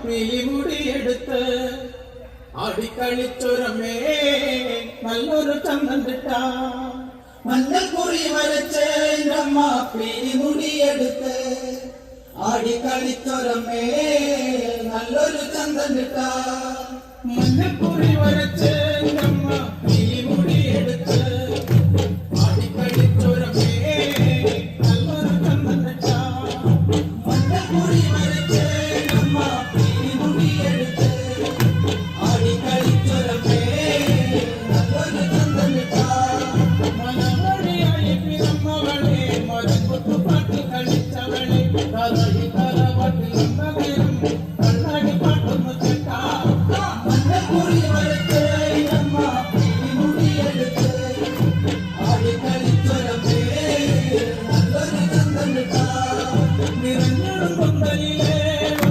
പീലിമുടി എടുത്ത് ആടിക്കളിച്ചൊരമേ നല്ലൊരു ചന്തണ്ടിട്ട മഞ്ഞക്കുറി വരച്ച് എൻ്റെ അമ്മ പീലിമുടി എടുത്ത് ആടിക്കളിച്ചൊരമേ നല്ലൊരു ചന്തണ്ടിട്ട മഞ്ഞക്കുറി വരച്ച്